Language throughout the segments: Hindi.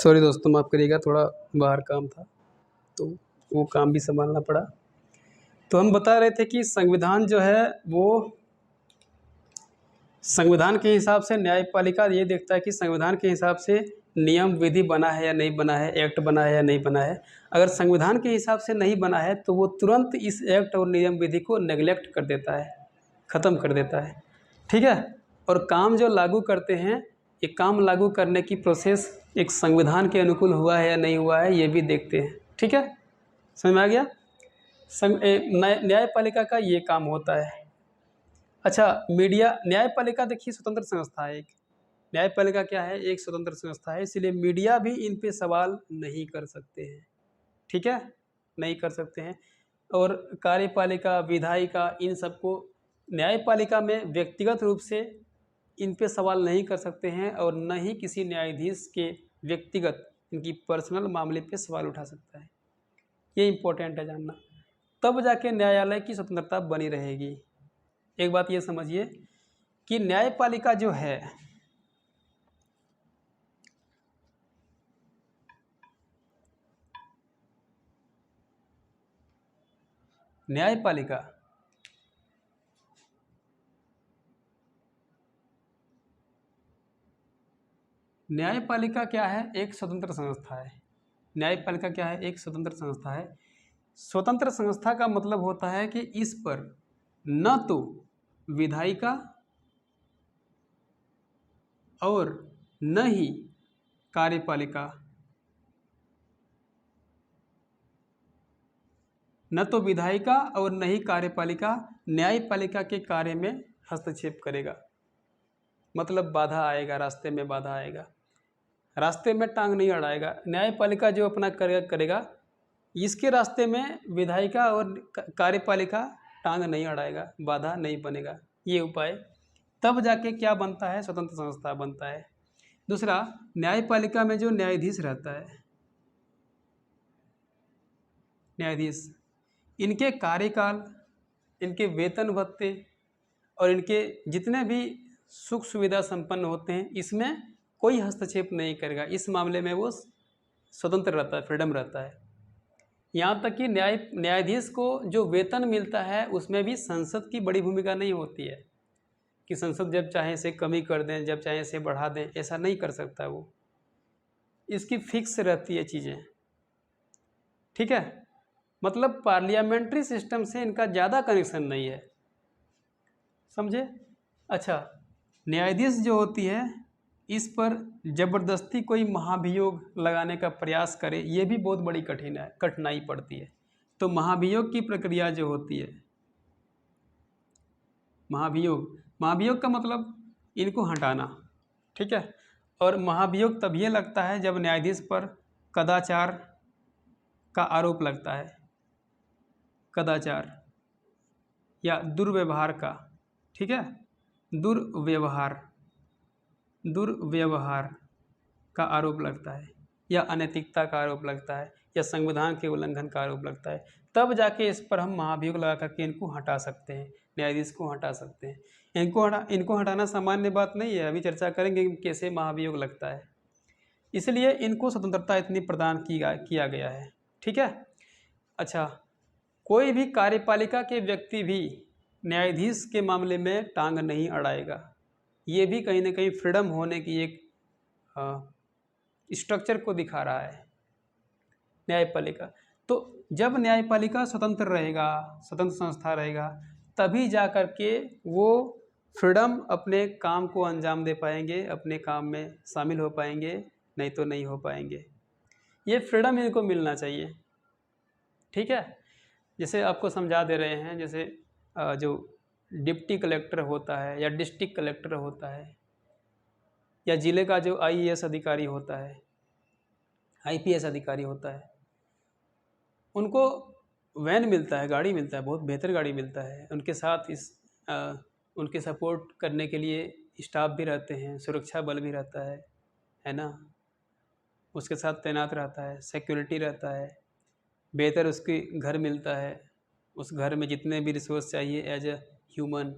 सॉरी दोस्तों, माफ़ करिएगा, थोड़ा बाहर काम था तो वो काम भी संभालना पड़ा। तो हम बता रहे थे कि संविधान जो है वो संविधान के हिसाब से न्यायपालिका ये देखता है कि संविधान के हिसाब से नियम विधि बना है या नहीं बना है, एक्ट बना है या नहीं बना है। अगर संविधान के हिसाब से नहीं बना है तो वो तुरंत इस एक्ट और नियम विधि को नेग्लेक्ट कर देता है, ख़त्म कर देता है। ठीक है। और काम जो लागू करते हैं, ये काम लागू करने की प्रोसेस एक संविधान के अनुकूल हुआ है या नहीं हुआ है, ये भी देखते हैं। ठीक है, समझ में आ गया। न्यायपालिका का ये काम होता है। अच्छा, मीडिया, न्यायपालिका देखिए स्वतंत्र संस्था है एक। न्यायपालिका क्या है? एक स्वतंत्र संस्था है, इसलिए मीडिया भी इन पे सवाल नहीं कर सकते हैं। ठीक है, नहीं कर सकते हैं। और कार्यपालिका, विधायिका, इन सबको न्यायपालिका में व्यक्तिगत रूप से इन पे सवाल नहीं कर सकते हैं, और न ही किसी न्यायाधीश के व्यक्तिगत इनकी पर्सनल मामले पे सवाल उठा सकता है। ये इम्पोर्टेंट है जानना, तब जाके न्यायालय की स्वतंत्रता बनी रहेगी। एक बात ये समझिए कि न्यायपालिका जो है न्यायपालिका न्यायपालिका क्या है? एक स्वतंत्र संस्था है। न्यायपालिका क्या है? एक स्वतंत्र संस्था है। स्वतंत्र संस्था का मतलब होता है कि इस पर न तो विधायिका और न ही कार्यपालिका, न तो विधायिका और न ही कार्यपालिका न्यायपालिका के कार्य में हस्तक्षेप करेगा। मतलब बाधा आएगा, रास्ते में बाधा आएगा, रास्ते में टांग नहीं अड़ाएगा। न्यायपालिका जो अपना करेगा, इसके रास्ते में विधायिका और कार्यपालिका टांग नहीं अड़ाएगा, बाधा नहीं बनेगा। ये उपाय, तब जाके क्या बनता है? स्वतंत्र संस्था बनता है। दूसरा, न्यायपालिका में जो न्यायाधीश रहता है, न्यायाधीश, इनके कार्यकाल, इनके वेतन भत्ते और इनके जितने भी सुख सुविधा संपन्न होते हैं, इसमें कोई हस्तक्षेप नहीं करेगा। इस मामले में वो स्वतंत्र रहता है, फ्रीडम रहता है। यहाँ तक कि न्यायाधीश को जो वेतन मिलता है उसमें भी संसद की बड़ी भूमिका नहीं होती है कि संसद जब चाहे इसे कमी कर दें, जब चाहे इसे बढ़ा दें, ऐसा नहीं कर सकता वो। इसकी फिक्स रहती है चीज़ें। ठीक है, मतलब पार्लियामेंट्री सिस्टम से इनका ज़्यादा कनेक्शन नहीं है, समझे। अच्छा, न्यायाधीश जो होती है, इस पर जबरदस्ती कोई महाभियोग लगाने का प्रयास करे, ये भी बहुत बड़ी कठिनाई पड़ती है। तो महाभियोग की प्रक्रिया जो होती है, महाभियोग का मतलब इनको हटाना। ठीक है, और महाभियोग तब ये लगता है जब न्यायाधीश पर कदाचार का आरोप लगता है, कदाचार या दुर्व्यवहार का। ठीक है, दुर्व्यवहार का आरोप लगता है, या अनैतिकता का आरोप लगता है, या संविधान के उल्लंघन का आरोप लगता है, तब जाके इस पर हम महाभियोग लगा करके इनको हटा सकते हैं, न्यायाधीश को हटा सकते हैं। इनको हटाना सामान्य बात नहीं है, अभी चर्चा करेंगे कि कैसे महाभियोग लगता है। इसलिए इनको स्वतंत्रता इतनी प्रदान किया गया है। ठीक है। अच्छा, कोई भी कार्यपालिका के व्यक्ति भी न्यायाधीश के मामले में टांग नहीं अड़ाएगा। ये भी कहीं ना कहीं फ्रीडम होने की एक स्ट्रक्चर को दिखा रहा है न्यायपालिका। तो जब न्यायपालिका स्वतंत्र रहेगा, स्वतंत्र संस्था रहेगा, तभी जा कर के वो फ्रीडम अपने काम को अंजाम दे पाएंगे, अपने काम में शामिल हो पाएंगे, नहीं तो नहीं हो पाएंगे। ये फ्रीडम इनको मिलना चाहिए। ठीक है, जैसे आपको समझा दे रहे हैं, जैसे जो डिप्टी कलेक्टर होता है या डिस्ट्रिक्ट कलेक्टर होता है, या ज़िले का जो आईएएस अधिकारी होता है, आईपीएस अधिकारी होता है, उनको वैन मिलता है, गाड़ी मिलता है, बहुत बेहतर गाड़ी मिलता है। उनके साथ उनके सपोर्ट करने के लिए स्टाफ भी रहते हैं, सुरक्षा बल भी रहता है ना, उसके साथ तैनात रहता है, सिक्योरिटी रहता है, बेहतर उसके घर मिलता है, उस घर में जितने भी रिसोर्स चाहिए एज ए ह्यूमन,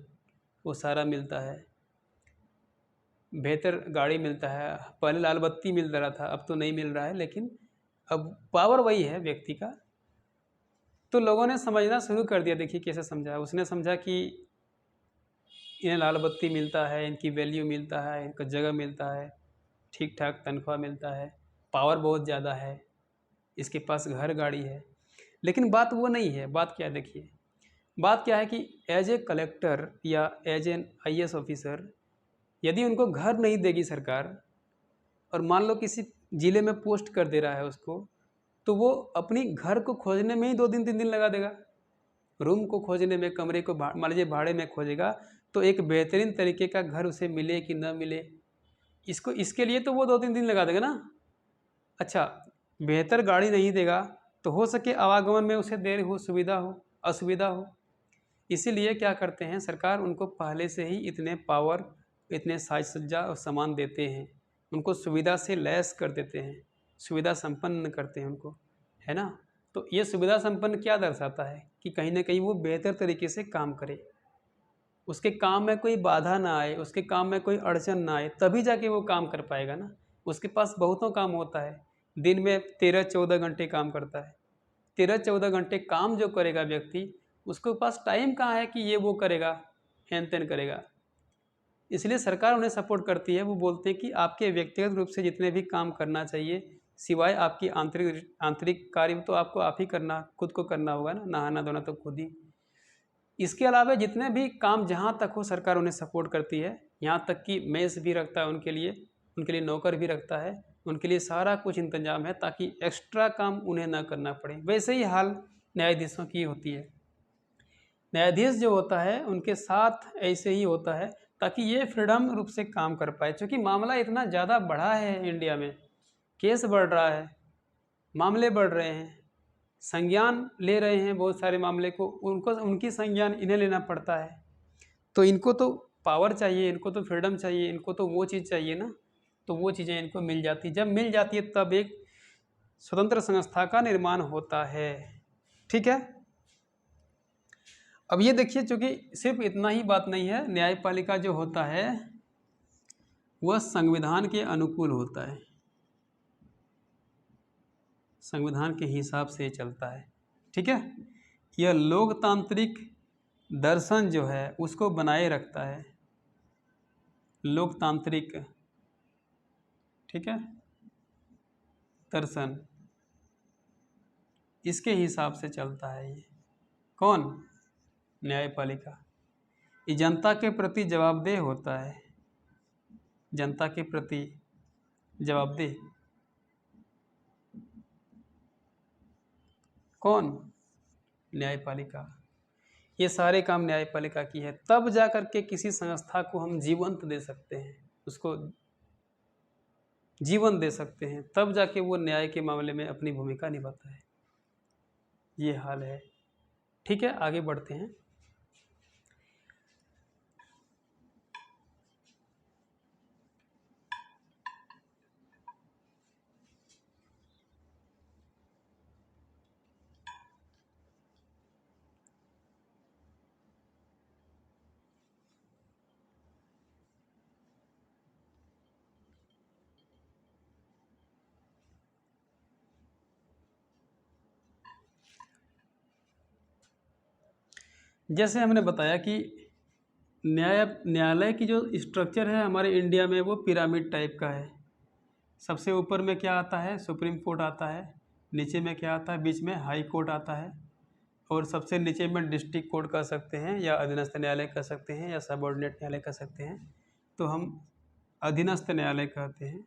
वो सारा मिलता है। बेहतर गाड़ी मिलता है। पहले लाल बत्ती मिल रहा था, अब तो नहीं मिल रहा है, लेकिन अब पावर वही है व्यक्ति का। तो लोगों ने समझना शुरू कर दिया। देखिए कैसे समझा, उसने समझा कि इन्हें लाल बत्ती मिलता है, इनकी वैल्यू मिलता है, इनका जगह मिलता है, ठीक ठाक तनख्वाह मिलता है, पावर बहुत ज़्यादा है, इसके पास घर गाड़ी है। लेकिन बात वो नहीं है। बात क्या है, देखिए बात क्या है कि एज ए कलेक्टर या एज एन आईएएस ऑफिसर यदि उनको घर नहीं देगी सरकार, और मान लो किसी ज़िले में पोस्ट कर दे रहा है उसको, तो वो अपनी घर को खोजने में ही 2 दिन 3 दिन लगा देगा। रूम को खोजने में, कमरे को मान लीजिए भाड़े में खोजेगा, तो एक बेहतरीन तरीके का घर उसे मिले कि न मिले, इसके लिए तो वो 2 3 दिन लगा देगा ना। अच्छा, बेहतर गाड़ी नहीं देगा तो हो सके आवागमन में उसे देर हो, सुविधा हो, असुविधा हो। इसीलिए क्या करते हैं, सरकार उनको पहले से ही इतने पावर, इतने साज सज्जा और सामान देते हैं, उनको सुविधा से लैस कर देते हैं, सुविधा संपन्न करते हैं उनको, है ना। तो ये सुविधा संपन्न क्या दर्शाता है कि कहीं ना कहीं वो बेहतर तरीके से काम करे, उसके काम में कोई बाधा ना आए, उसके काम में कोई अड़चन ना आए, तभी जाके वो काम कर पाएगा ना। उसके पास बहुतों काम होता है, दिन में 13-14 घंटे काम करता है। 13-14 घंटे काम जो करेगा व्यक्ति, उसके पास टाइम कहाँ है कि ये वो करेगा, हेन तेन करेगा। इसलिए सरकार उन्हें सपोर्ट करती है। वो बोलते हैं कि आपके व्यक्तिगत रूप से जितने भी काम करना चाहिए, सिवाय आपकी आंतरिक कार्य तो आपको आप ही करना, खुद को करना होगा ना, नहाना धोना तो खुद ही। इसके अलावा जितने भी काम जहाँ तक हो, सरकार उन्हें सपोर्ट करती है। यहाँ तक कि मेस भी रखता है उनके लिए नौकर भी रखता है, उनके लिए सारा कुछ इंतजाम है ताकि एक्स्ट्रा काम उन्हें ना करना पड़े। वैसे ही हाल न्यायाधीशों की होती है। न्यायाधीश जो होता है उनके साथ ऐसे ही होता है, ताकि ये फ्रीडम रूप से काम कर पाए। क्योंकि मामला इतना ज़्यादा बढ़ा है इंडिया में, केस बढ़ रहा है, मामले बढ़ रहे हैं, संज्ञान ले रहे हैं बहुत सारे मामले को, उनकी संज्ञान इन्हें लेना पड़ता है। तो इनको तो पावर चाहिए, इनको तो फ्रीडम चाहिए, इनको तो वो चीज़ चाहिए ना। तो वो चीज़ें इनको मिल जाती, जब मिल जाती है तब एक स्वतंत्र संस्था का निर्माण होता है। ठीक है। अब ये देखिए, चूँकि सिर्फ इतना ही बात नहीं है, न्यायपालिका जो होता है वह संविधान के अनुकूल होता है, संविधान के हिसाब से चलता है। ठीक है। यह लोकतांत्रिक दर्शन जो है उसको बनाए रखता है, लोकतांत्रिक, ठीक है, दर्शन, इसके हिसाब से चलता है ये। कौन? न्यायपालिका। ये जनता के प्रति जवाबदेह होता है, जनता के प्रति जवाबदेह। कौन? न्यायपालिका। ये सारे काम न्यायपालिका की है। तब जा कर के किसी संस्था को हम जीवंत दे सकते हैं, उसको जीवन दे सकते हैं, तब जाके वो न्याय के मामले में अपनी भूमिका निभाता है। ये हाल है। ठीक है, आगे बढ़ते हैं। जैसे हमने बताया कि न्यायालय की जो स्ट्रक्चर है हमारे इंडिया में वो पिरामिड टाइप का है। सबसे ऊपर में क्या आता है? सुप्रीम कोर्ट आता है। नीचे में क्या आता है? बीच में हाई कोर्ट आता है। और सबसे नीचे में डिस्ट्रिक्ट कोर्ट कह सकते हैं, या अधीनस्थ न्यायालय कह सकते हैं, या सबऑर्डिनेट न्यायालय कह सकते हैं। तो हम अधीनस्थ न्यायालय कहते हैं,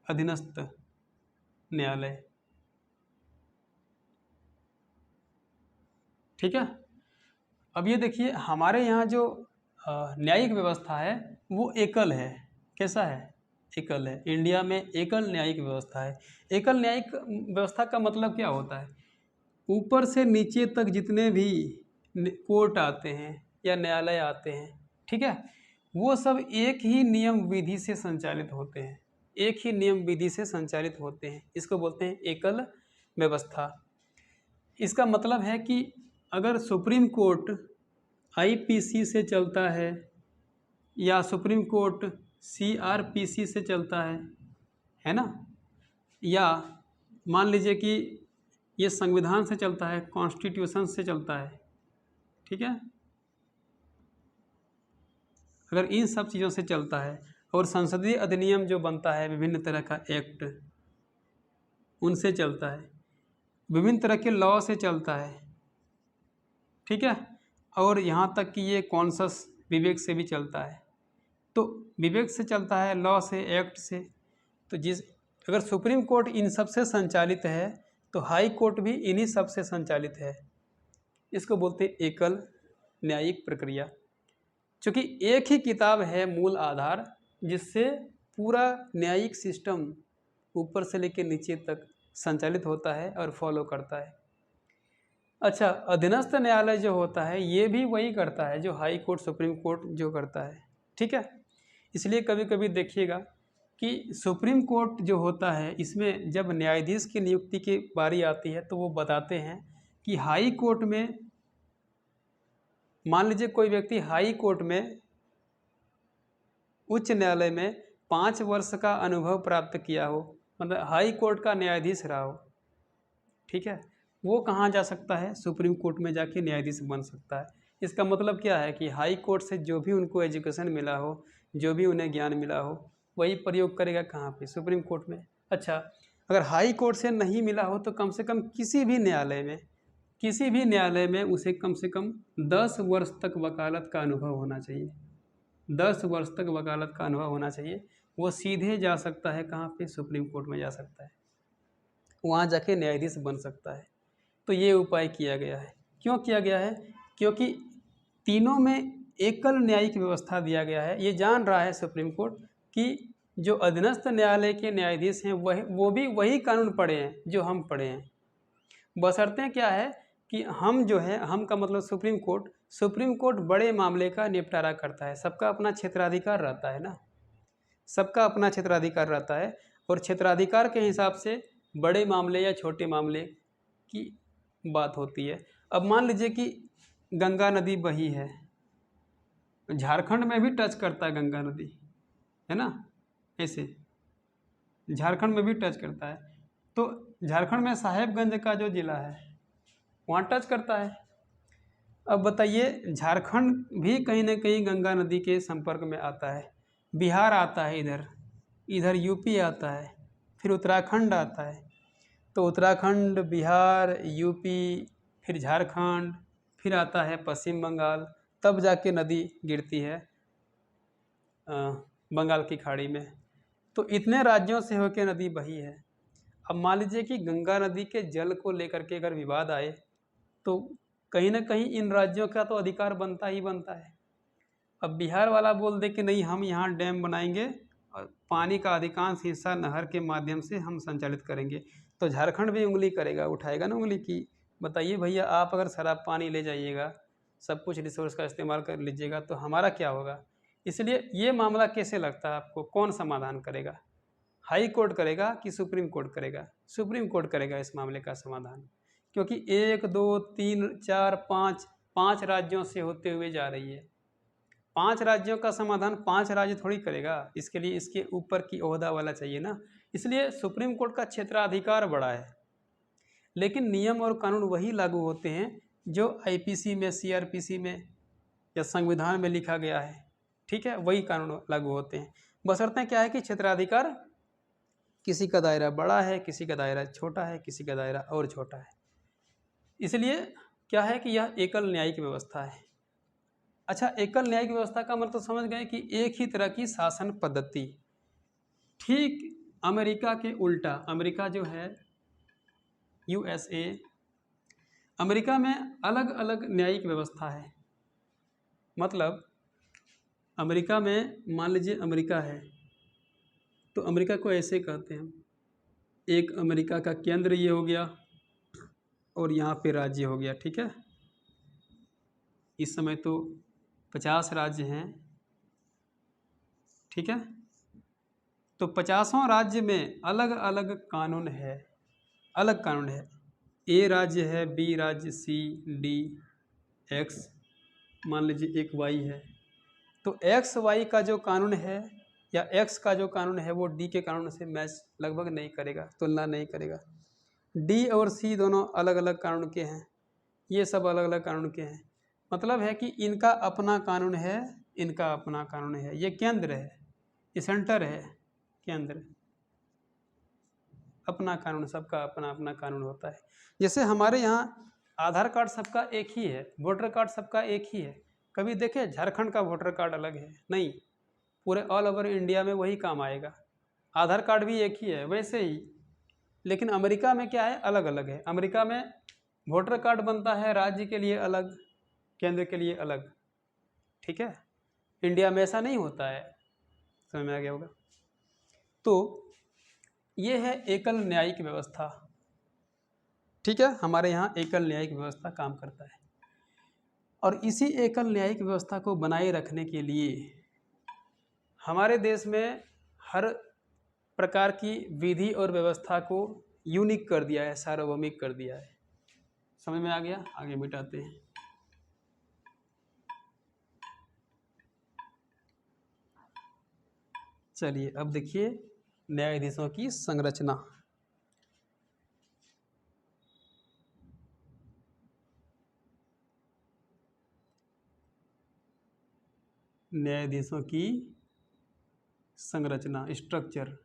अधीनस्थ न्यायालय। ठीक है। अब ये देखिए, हमारे यहाँ जो न्यायिक व्यवस्था है वो एकल है। कैसा है? एकल है। इंडिया में एकल न्यायिक व्यवस्था है। एकल न्यायिक व्यवस्था का मतलब क्या होता है? ऊपर से नीचे तक जितने भी कोर्ट आते हैं या न्यायालय आते हैं, ठीक है, वो सब एक ही नियम विधि से संचालित होते हैं, एक ही नियम विधि से संचालित होते हैं। इसको बोलते हैं एकल व्यवस्था। इसका मतलब है कि अगर सुप्रीम कोर्ट आईपीसी से चलता है या सुप्रीम कोर्ट CRPC से चलता है ना, या मान लीजिए कि ये संविधान से चलता है, कॉन्स्टिट्यूशन से चलता है, ठीक है। अगर इन सब चीज़ों से चलता है और संसदीय अधिनियम जो बनता है, विभिन्न तरह का एक्ट, उनसे चलता है, विभिन्न तरह के लॉ से चलता है, ठीक है। और यहाँ तक कि ये कॉन्शस विवेक से भी चलता है। तो विवेक से चलता है, लॉ से, एक्ट से। तो अगर सुप्रीम कोर्ट इन सब से संचालित है तो हाई कोर्ट भी इन्हीं सब से संचालित है। इसको बोलते हैं एकल न्यायिक प्रक्रिया। क्योंकि एक ही किताब है मूल आधार, जिससे पूरा न्यायिक सिस्टम ऊपर से लेकर नीचे तक संचालित होता है और फॉलो करता है। अच्छा, अधीनस्थ न्यायालय जो होता है ये भी वही करता है जो हाई कोर्ट, सुप्रीम कोर्ट जो करता है, ठीक है। इसलिए कभी कभी देखिएगा कि सुप्रीम कोर्ट जो होता है, इसमें जब न्यायाधीश की नियुक्ति की बारी आती है तो वो बताते हैं कि हाई कोर्ट में, मान लीजिए कोई व्यक्ति हाई कोर्ट में, उच्च न्यायालय में 5 वर्ष का अनुभव प्राप्त किया हो, मतलब हाई कोर्ट का न्यायाधीश रहा हो, ठीक है, वो कहाँ जा सकता है? सुप्रीम कोर्ट में जाके न्यायाधीश बन सकता है। इसका मतलब क्या है कि हाई कोर्ट से जो भी उनको एजुकेशन मिला हो, जो भी उन्हें ज्ञान मिला हो, वही प्रयोग करेगा कहाँ पे? सुप्रीम कोर्ट में। अच्छा, अगर हाई कोर्ट से नहीं मिला हो तो कम से कम किसी भी न्यायालय में उसे कम से कम 10 वर्ष तक वकालत का अनुभव होना चाहिए। 10 वर्ष तक वकालत का अनुभव होना चाहिए। वो सीधे जा सकता है कहाँ पे? सुप्रीम कोर्ट में जा सकता है, वहाँ जाके न्यायाधीश बन सकता है। तो ये उपाय किया गया है। क्यों किया गया है? क्योंकि तीनों में एकल न्यायिक व्यवस्था दिया गया है। ये जान रहा है सुप्रीम कोर्ट कि जो अधीनस्थ न्यायालय के न्यायाधीश हैं वो भी वही कानून पढ़े हैं जो हम पढ़े हैं। बशर्ते क्या है कि हम जो है, हम का मतलब सुप्रीम कोर्ट बड़े मामले का निपटारा करता है। सबका अपना क्षेत्राधिकार रहता है ना, सबका अपना क्षेत्राधिकार रहता है, और क्षेत्राधिकार के हिसाब से बड़े मामले या छोटे मामले की बात होती है। अब मान लीजिए कि गंगा नदी बही है, झारखंड में भी टच करता है गंगा नदी, है ना, ऐसे झारखंड में भी टच करता है। तो झारखंड में साहेबगंज का जो जिला है वहाँ टच करता है। अब बताइए, झारखंड भी कहीं ना कहीं गंगा नदी के संपर्क में आता है। बिहार आता है, इधर यूपी आता है, फिर उत्तराखंड आता है। तो उत्तराखंड, बिहार, यूपी, फिर झारखंड, फिर आता है पश्चिम बंगाल, तब जाके नदी गिरती है बंगाल की खाड़ी में। तो इतने राज्यों से होकर नदी बही है। अब मान लीजिए कि गंगा नदी के जल को लेकर के अगर विवाद आए तो कहीं ना कहीं इन राज्यों का तो अधिकार बनता ही बनता है। अब बिहार वाला बोल दे कि नहीं, हम यहाँ डैम बनाएंगे और पानी का अधिकांश हिस्सा नहर के माध्यम से हम संचालित करेंगे, तो झारखंड भी उंगली करेगा, उठाएगा ना उंगली की बताइए भैया, आप अगर शराब पानी ले जाइएगा, सब कुछ रिसोर्स का इस्तेमाल कर लीजिएगा, तो हमारा क्या होगा? इसलिए ये मामला कैसे लगता है आपको, कौन समाधान करेगा? हाई कोर्ट करेगा कि सुप्रीम कोर्ट करेगा? सुप्रीम कोर्ट करेगा इस मामले का समाधान, क्योंकि 1 2 3 4 5 राज्यों से होते हुए जा रही है। 5 राज्यों का समाधान 5 राज्य थोड़ी करेगा, इसके लिए इसके ऊपर की ओहदा वाला चाहिए ना। इसलिए सुप्रीम कोर्ट का क्षेत्राधिकार बड़ा है, लेकिन नियम और कानून वही लागू होते हैं जो आईपीसी में, सीआरपीसी में या संविधान में लिखा गया है, ठीक है, वही कानून लागू होते हैं। बशर्ते क्या है कि क्षेत्राधिकार, किसी का दायरा बड़ा है, किसी का दायरा छोटा है, किसी का दायरा और छोटा है। इसलिए क्या है कि यह एकल न्यायिक व्यवस्था है। अच्छा, एकल न्यायिक व्यवस्था का मतलब समझ गए कि एक ही तरह की शासन पद्धति। ठीक अमेरिका के उल्टा, अमेरिका जो है यूएसए, अमेरिका में अलग अलग न्यायिक व्यवस्था है। मतलब अमेरिका में, मान लीजिए अमेरिका है तो अमेरिका को ऐसे कहते हैं, एक अमेरिका का केंद्र ये हो गया और यहाँ पे राज्य हो गया, ठीक है। इस समय तो 50 राज्य हैं, ठीक है। तो 50 राज्य में अलग अलग कानून है, अलग कानून है। ए राज्य है, बी राज्य, सी, डी, एक्स, मान लीजिए एक वाई है। तो एक्स वाई का जो कानून है या एक्स का जो कानून है वो डी के कानून से मैच लगभग नहीं करेगा, तुलना नहीं करेगा। डी और सी दोनों अलग अलग कानून के हैं, ये सब अलग अलग कानून के हैं। मतलब है कि इनका अपना कानून है, इनका अपना कानून है। ये केंद्र है, ये सेंटर है, केंद्र, अपना कानून, सबका अपना अपना कानून होता है। जैसे हमारे यहाँ आधार कार्ड सबका एक ही है, वोटर कार्ड सबका एक ही है। कभी देखे झारखंड का वोटर कार्ड अलग है? नहीं, पूरे ऑल ओवर इंडिया में वही काम आएगा। आधार कार्ड भी एक ही है वैसे ही, लेकिन अमेरिका में क्या है, अलग अलग है। अमेरिका में वोटर कार्ड बनता है राज्य के लिए अलग, केंद्र के लिए अलग, ठीक है। इंडिया में ऐसा नहीं होता है, समझ में आ गया होगा। तो ये है एकल न्यायिक व्यवस्था, ठीक है। हमारे यहाँ एकल न्यायिक व्यवस्था काम करता है, और इसी एकल न्यायिक व्यवस्था को बनाए रखने के लिए हमारे देश में हर प्रकार की विधि और व्यवस्था को यूनिक कर दिया है, सार्वभौमिक कर दिया है। समझ में आ गया? आगे मिटाते हैं। चलिए अब देखिए न्यायाधीशों की संरचना। न्यायाधीशों की संरचना, स्ट्रक्चर।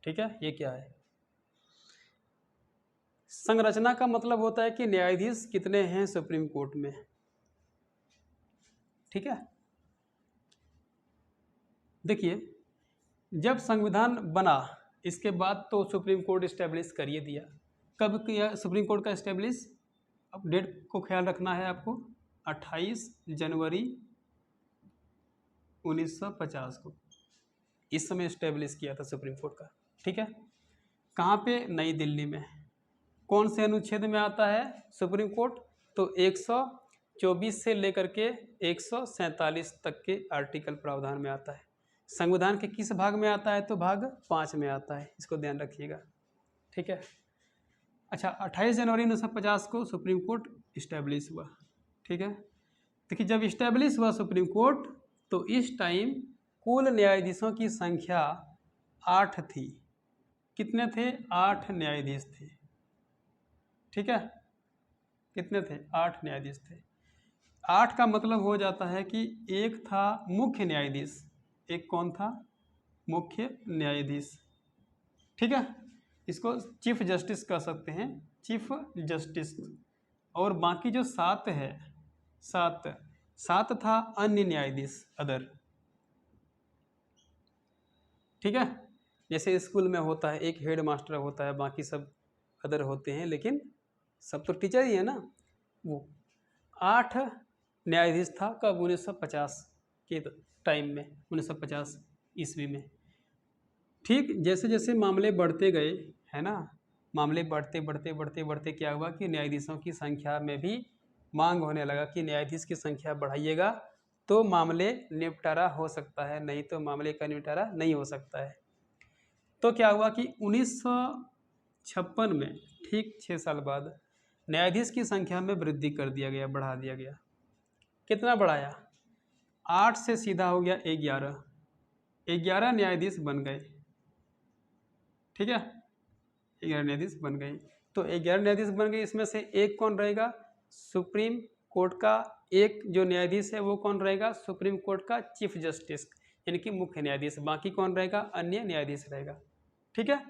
ठीक है, ये क्या है? संरचना का मतलब होता है कि न्यायाधीश कितने हैं सुप्रीम कोर्ट में, ठीक है। देखिए जब संविधान बना इसके बाद तो सुप्रीम कोर्ट इस्टेब्लिश कर ही दिया। कब किया सुप्रीम कोर्ट का इस्टेब्लिश? अब डेट को ख्याल रखना है आपको, 28 जनवरी 1950 को इस समय इस्टेब्लिश किया था सुप्रीम कोर्ट का, ठीक है। कहाँ पे? नई दिल्ली में। कौन से अनुच्छेद में आता है सुप्रीम कोर्ट? तो 124 से लेकर के 147 तक के आर्टिकल प्रावधान में आता है। संविधान के किस भाग में आता है? तो भाग 5 में आता है, इसको ध्यान रखिएगा, ठीक है। अच्छा, 28 जनवरी 1950 को सुप्रीम कोर्ट इस्टेब्लिश हुआ, ठीक है। देखिए जब इस्टेब्लिश हुआ सुप्रीम कोर्ट तो इस टाइम कुल न्यायाधीशों की संख्या 8 थी। कितने थे? 8 न्यायाधीश थे, ठीक है। कितने थे? 8 न्यायाधीश थे। 8 का मतलब हो जाता है कि एक था मुख्य न्यायाधीश, एक कौन था? मुख्य न्यायाधीश, ठीक है। इसको चीफ जस्टिस कह सकते हैं, चीफ जस्टिस। और बाकी जो 7 है, 7 था अन्य न्यायाधीश, अदर, ठीक है। जैसे स्कूल में होता है, एक हेड मास्टर होता है, बाकी सब अदर होते हैं, लेकिन सब तो टीचर ही है ना। वो 8 न्यायाधीश था कब? 1950 के टाइम में, 1950 ईस्वी में, ठीक। जैसे जैसे मामले बढ़ते गए, है ना, मामले बढ़ते बढ़ते बढ़ते बढ़ते क्या हुआ कि न्यायाधीशों की संख्या में भी मांग होने लगा कि न्यायाधीश की संख्या बढ़ाइएगा तो मामले निपटारा हो सकता है, नहीं तो मामले का निपटारा नहीं हो सकता है। तो क्या हुआ कि 1956 में, ठीक 6 साल बाद, न्यायाधीश की संख्या में वृद्धि कर दिया गया, बढ़ा दिया गया। कितना बढ़ाया? 8 से सीधा हो गया 11 न्यायाधीश बन गए, ठीक है। 11 न्यायाधीश बन गए। तो 11 न्यायाधीश बन गए, इसमें से एक कौन रहेगा? सुप्रीम कोर्ट का एक जो न्यायाधीश है वो कौन रहेगा? सुप्रीम कोर्ट का चीफ जस्टिस, यानी कि मुख्य न्यायाधीश। बाकी कौन रहेगा? अन्य न्यायाधीश रहेगा, ठीक है।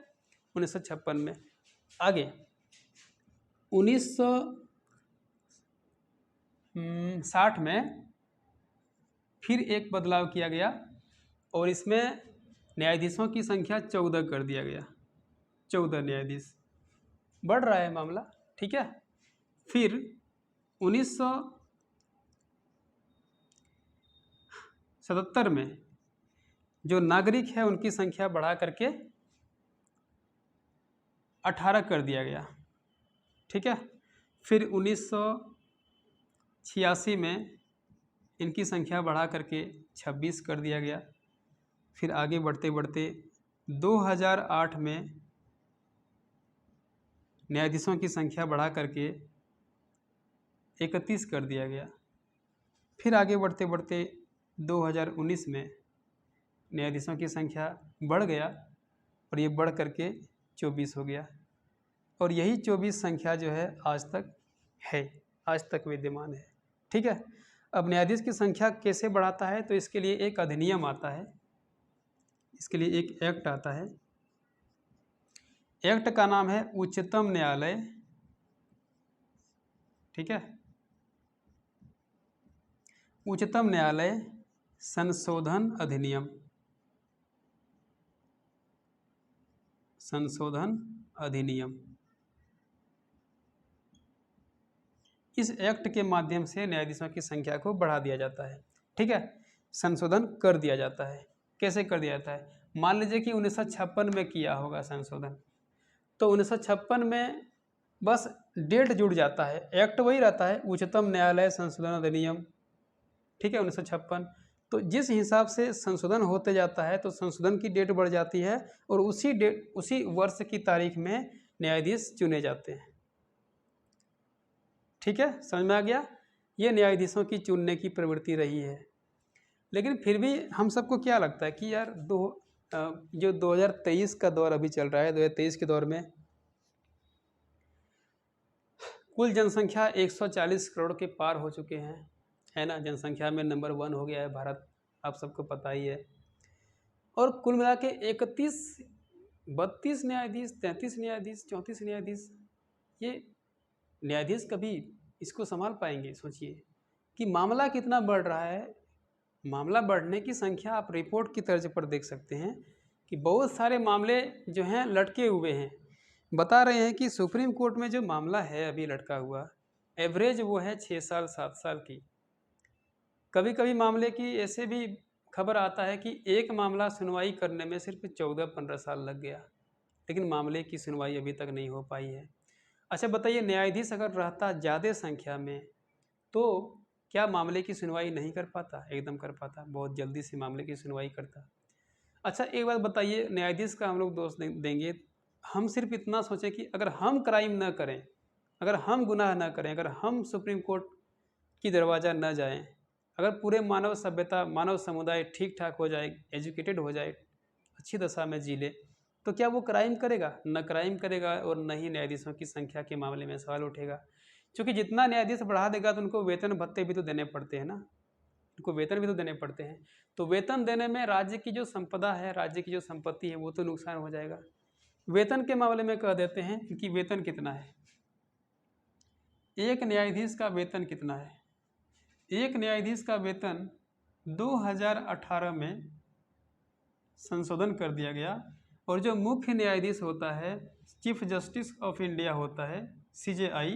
1956 में। आगे 1960 में फिर एक बदलाव किया गया और इसमें न्यायाधीशों की संख्या 14 कर दिया गया, 14 न्यायाधीश। बढ़ रहा है मामला, ठीक है। फिर 1977 में जो नागरिक है उनकी संख्या बढ़ा करके 18 कर दिया गया, ठीक है। फिर 1986 में इनकी संख्या बढ़ा करके 26 कर दिया गया। फिर आगे बढ़ते बढ़ते 2008 में न्यायाधीशों की संख्या बढ़ा करके 31 कर दिया गया। फिर आगे बढ़ते बढ़ते 2019 में न्यायाधीशों की संख्या बढ़ गया और ये बढ़ करके 24 हो गया, और यही 24 संख्या जो है आज तक है, आज तक विद्यमान है। ठीक है। अब न्यायाधीश की संख्या कैसे बढ़ाता है, तो इसके लिए एक अधिनियम आता है, इसके लिए एक एक्ट आता है। एक्ट का नाम है उच्चतम न्यायालय, ठीक है, उच्चतम न्यायालय संशोधन अधिनियम, संशोधन अधिनियम। इस एक्ट के माध्यम से न्यायाधीशों की संख्या को बढ़ा दिया जाता है। ठीक है, संशोधन कर दिया जाता है। कैसे कर दिया जाता है? मान लीजिए कि 1956 में किया होगा संशोधन, तो 1956 में बस डेट जुड़ जाता है, एक्ट वही रहता है, उच्चतम न्यायालय संशोधन अधिनियम। ठीक है, 1956। तो जिस हिसाब से संशोधन होते जाता है तो संशोधन की डेट बढ़ जाती है और उसी वर्ष की तारीख में न्यायाधीश चुने जाते हैं। ठीक है, समझ में आ गया? ये न्यायाधीशों की चुनने की प्रवृत्ति रही है। लेकिन फिर भी हम सबको क्या लगता है कि यार जो 2023 का दौर अभी चल रहा है, 2023 के दौर में कुल जनसंख्या 140 करोड़ के पार हो चुके हैं, है ना। जनसंख्या में नंबर 1 हो गया है भारत, आप सबको पता ही है। और कुल मिला के 32 न्यायाधीश, 33 न्यायाधीश, 34 न्यायाधीश, ये न्यायाधीश कभी इसको संभाल पाएंगे? सोचिए कि मामला कितना बढ़ रहा है। मामला बढ़ने की संख्या आप रिपोर्ट की तर्ज पर देख सकते हैं कि बहुत सारे मामले जो हैं लटके हुए हैं। बता रहे हैं कि सुप्रीम कोर्ट में जो मामला है अभी लटका हुआ, एवरेज वो है 6 साल 7 साल की। कभी कभी मामले की ऐसे भी खबर आता है कि एक मामला सुनवाई करने में सिर्फ 14-15 साल लग गया, लेकिन मामले की सुनवाई अभी तक नहीं हो पाई है। अच्छा बताइए, न्यायाधीश अगर रहता ज़्यादा संख्या में तो क्या मामले की सुनवाई नहीं कर पाता? एकदम कर पाता, बहुत जल्दी से मामले की सुनवाई करता। अच्छा एक बात बताइए, न्यायाधीश का हम लोग दोष देंगे, हम सिर्फ इतना सोचें कि अगर हम क्राइम न करें, अगर हम गुनाह न करें, अगर हम सुप्रीम कोर्ट की दरवाज़ा न जाएं, अगर पूरे मानव सभ्यता, मानव समुदाय ठीक ठाक हो जाए, एजुकेटेड हो जाए, अच्छी दशा में जी ले, तो क्या वो क्राइम करेगा? न क्राइम करेगा और न ही न्यायाधीशों की संख्या के मामले में सवाल उठेगा। क्योंकि जितना न्यायाधीश बढ़ा देगा तो उनको वेतन भत्ते भी तो देने पड़ते हैं ना, उनको वेतन भी तो देने पड़ते हैं। तो वेतन देने में राज्य की जो संपदा है, राज्य की जो संपत्ति है, वो तो नुकसान हो जाएगा। वेतन के मामले में कह देते हैं कि वेतन कितना है, एक न्यायाधीश का वेतन कितना है। एक न्यायाधीश का वेतन 2018 में संशोधन कर दिया गया, और जो मुख्य न्यायाधीश होता है, चीफ जस्टिस ऑफ इंडिया होता है, CJI,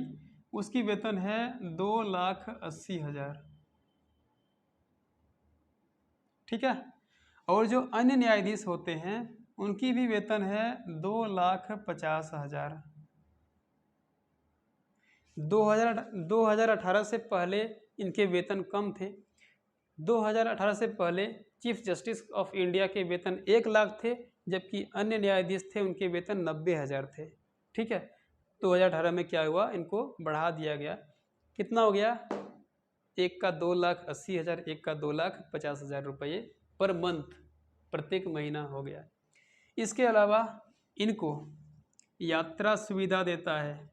उसकी वेतन है 2,80,000। ठीक है, और जो अन्य न्यायाधीश होते हैं उनकी भी वेतन है 2,50,000। 2018 से पहले इनके वेतन कम थे। 2018 से पहले चीफ जस्टिस ऑफ इंडिया के वेतन 1 लाख थे, जबकि अन्य न्यायाधीश थे उनके वेतन 90,000 थे। ठीक है, 2018 में क्या हुआ, इनको बढ़ा दिया गया। कितना हो गया? एक का 2,80,000, एक का 2,50,000 रुपये पर मंथ, प्रत्येक महीना हो गया। इसके अलावा इनको यात्रा सुविधा देता है,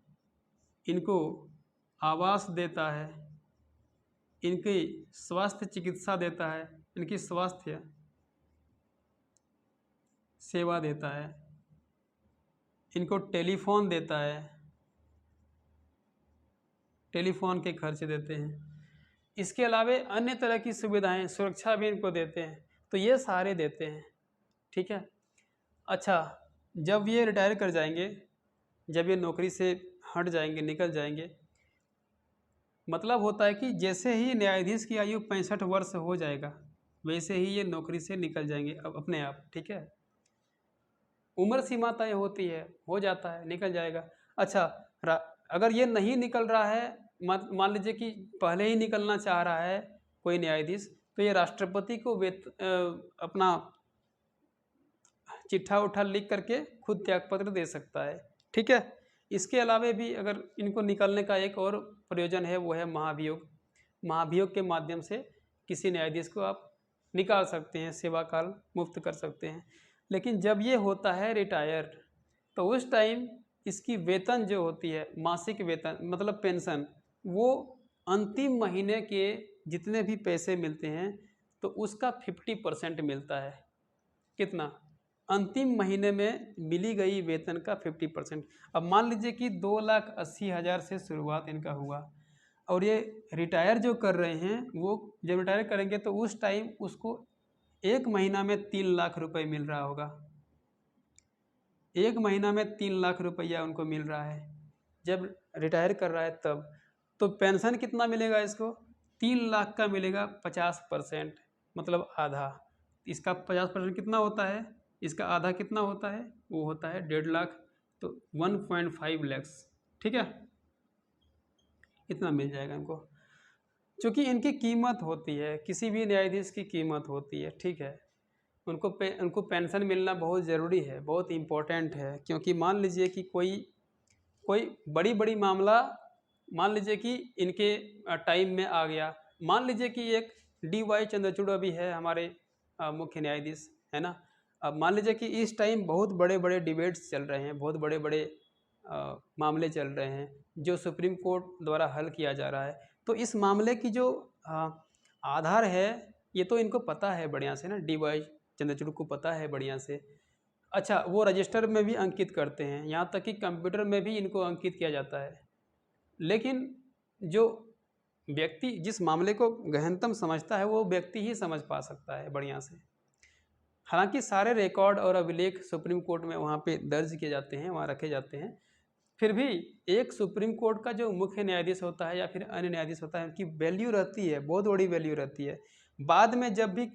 इनको आवास देता है, इनकी स्वास्थ्य चिकित्सा देता है, इनकी स्वास्थ्य सेवा देता है, इनको टेलीफोन देता है, टेलीफोन के खर्चे देते हैं। इसके अलावा अन्य तरह की सुविधाएं, सुरक्षा भी इनको देते हैं। तो ये सारे देते हैं। ठीक है। अच्छा, जब ये रिटायर कर जाएंगे, जब ये नौकरी से हट जाएंगे, निकल जाएंगे, मतलब होता है कि जैसे ही न्यायाधीश की आयु 65 वर्ष हो जाएगा, वैसे ही ये नौकरी से निकल जाएंगे अपने आप। ठीक है, उम्र सीमा तय होती है, हो जाता है, निकल जाएगा। अच्छा, अगर ये नहीं निकल रहा है, मान लीजिए कि पहले ही निकलना चाह रहा है कोई न्यायाधीश, तो ये राष्ट्रपति को अपना चिट्ठा उठा लिख करके खुद त्यागपत्र दे सकता है। ठीक है, इसके अलावे भी अगर इनको निकलने का एक और प्रयोजन है, वो है महाभियोग। महाभियोग के माध्यम से किसी न्यायाधीश को आप निकाल सकते हैं, सेवा काल मुक्त कर सकते हैं। लेकिन जब ये होता है रिटायर, तो उस टाइम इसकी वेतन जो होती है, मासिक वेतन मतलब पेंशन, वो अंतिम महीने के जितने भी पैसे मिलते हैं तो उसका 50% मिलता है। कितना? अंतिम महीने में मिली गई वेतन का 50%। अब मान लीजिए कि 2,80,000 से शुरुआत इनका हुआ, और ये रिटायर जो कर रहे हैं, वो जब रिटायर करेंगे तो उस टाइम उसको एक महीना में 3 लाख रुपए मिल रहा होगा। एक महीना में 3 लाख रुपया उनको मिल रहा है जब रिटायर कर रहा है तब। तो पेंशन कितना मिलेगा इसको? 3 लाख का मिलेगा 50%, मतलब आधा। इसका 50% कितना होता है? इसका आधा कितना होता है? वो होता है 1.5 लाख, तो 1.5 लैक्स। ठीक है, इतना मिल जाएगा इनको। क्योंकि इनकी कीमत होती है, किसी भी न्यायाधीश की कीमत होती है। ठीक है, उनको पेंशन मिलना बहुत ज़रूरी है, बहुत इम्पोर्टेंट है। क्योंकि मान लीजिए कि कोई कोई बड़ी बड़ी मामला, मान लीजिए कि इनके टाइम में आ गया। मान लीजिए कि एक DY चंद्रचूड़ अभी है हमारे मुख्य न्यायाधीश, है ना। अब मान लीजिए कि इस टाइम बहुत बड़े बड़े डिबेट्स चल रहे हैं, बहुत बड़े बड़े मामले चल रहे हैं जो सुप्रीम कोर्ट द्वारा हल किया जा रहा है। तो इस मामले की जो आधार है, ये तो इनको पता है बढ़िया से ना, DY चंद्रचूड़ को पता है बढ़िया से। अच्छा, वो रजिस्टर में भी अंकित करते हैं, यहाँ तक कि कंप्यूटर में भी इनको अंकित किया जाता है। लेकिन जो व्यक्ति जिस मामले को गहनतम समझता है, वो व्यक्ति ही समझ पा सकता है बढ़िया से। हालांकि सारे रिकॉर्ड और अभिलेख सुप्रीम कोर्ट में वहाँ पे दर्ज किए जाते हैं, वहाँ रखे जाते हैं। फिर भी एक सुप्रीम कोर्ट का जो मुख्य न्यायाधीश होता है या फिर अन्य न्यायाधीश होता है, उनकी वैल्यू रहती है, बहुत बड़ी वैल्यू रहती है। बाद में जब भी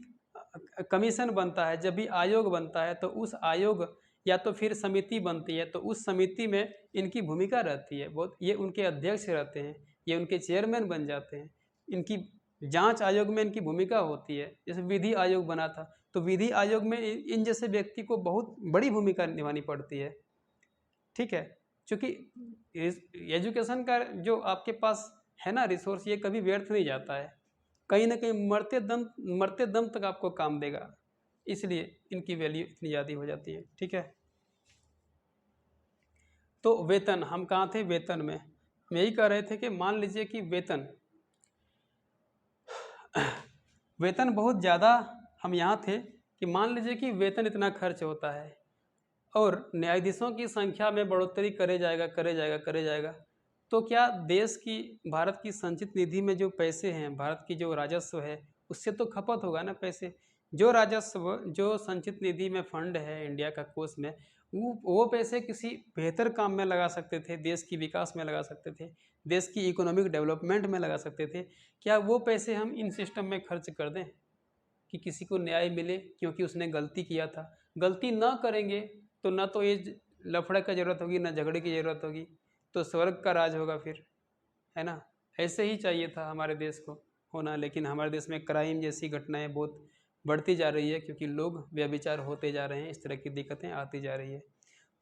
कमीशन बनता है, जब भी आयोग बनता है, तो उस आयोग या तो फिर समिति बनती है, तो उस समिति में इनकी भूमिका रहती है बहुत। ये उनके अध्यक्ष रहते हैं, ये उनके चेयरमैन बन जाते हैं। इनकी जांच आयोग में इनकी भूमिका होती है। जैसे विधि आयोग बना था, तो विधि आयोग में इन जैसे व्यक्ति को बहुत बड़ी भूमिका निभानी पड़ती है। ठीक है, क्योंकि एजुकेशन का जो आपके पास है ना रिसोर्स, ये कभी व्यर्थ नहीं जाता है, कहीं ना कहीं मरते दम तक आपको काम देगा। इसलिए इनकी वैल्यू इतनी ज़्यादा हो जाती है। ठीक है, तो वेतन, हम कहाँ थे? वेतन में हम यही कह रहे थे कि मान लीजिए कि वेतन वेतन बहुत ज़्यादा, हम यहाँ थे कि मान लीजिए कि वेतन इतना खर्च होता है और न्यायाधीशों की संख्या में बढ़ोतरी करे जाएगा, तो क्या देश की, भारत की संचित निधि में जो पैसे हैं, भारत की जो राजस्व है, उससे तो खपत होगा ना पैसे। जो राजस्व, जो संचित निधि में फंड है इंडिया का कोष में, वो पैसे किसी बेहतर काम में लगा सकते थे, देश की विकास में लगा सकते थे, देश की इकोनॉमिक डेवलपमेंट में लगा सकते थे। क्या वो पैसे हम इन सिस्टम में खर्च कर दें कि किसी को न्याय मिले क्योंकि उसने गलती किया था? गलती ना करेंगे तो ना तो ये लफड़े की ज़रूरत होगी, ना झगड़े की ज़रूरत होगी, तो स्वर्ग का राज होगा फिर, है ना। ऐसे ही चाहिए था हमारे देश को होना। लेकिन हमारे देश में क्राइम जैसी घटनाएं बहुत बढ़ती जा रही है, क्योंकि लोग व्यभिचार होते जा रहे हैं, इस तरह की दिक्कतें आती जा रही है,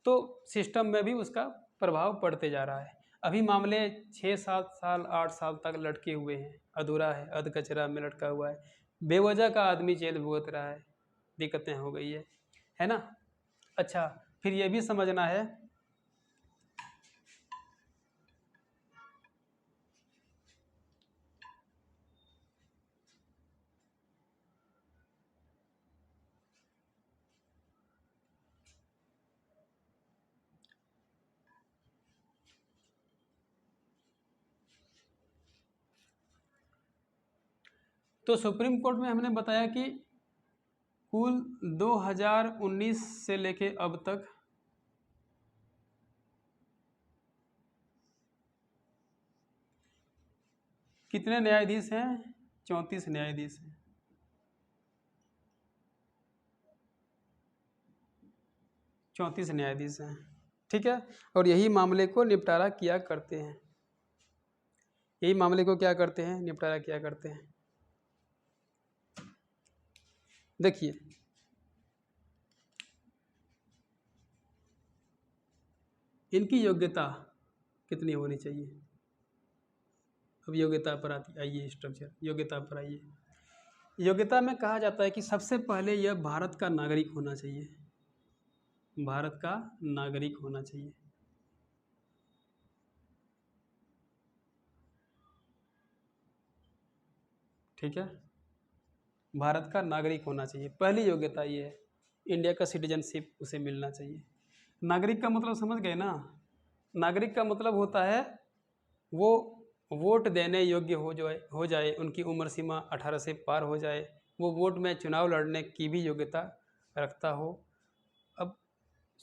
तो सिस्टम में भी उसका प्रभाव पड़ते जा रहा है। अभी मामले 6-7 साल 8 साल तक लटके हुए हैं, अधूरा है, अधकचरा में लटका हुआ है, बेवजह का आदमी जेल भुगत रहा है, दिक्कतें हो गई है ना। अच्छा, फिर ये भी समझना है तो सुप्रीम कोर्ट में हमने बताया कि कुल 2019 से लेके अब तक कितने न्यायाधीश हैं? 34 न्यायाधीश हैं। 34 न्यायाधीश हैं। ठीक है, और यही मामले को निपटारा किया करते हैं, यही मामले को क्या करते हैं? निपटारा किया करते हैं। देखिए, इनकी योग्यता कितनी होनी चाहिए। अब योग्यता पर आइए, स्ट्रक्चर योग्यता पर आइए। योग्यता में कहा जाता है कि सबसे पहले यह भारत का नागरिक होना चाहिए, भारत का नागरिक होना चाहिए। ठीक है, भारत का नागरिक होना चाहिए, पहली योग्यता ये है। इंडिया का सिटीजनशिप उसे मिलना चाहिए। नागरिक का मतलब समझ गए ना। नागरिक का मतलब होता है वो वोट देने योग्य हो जाए, उनकी उम्र सीमा 18 से पार हो जाए, वो वोट में चुनाव लड़ने की भी योग्यता रखता हो। अब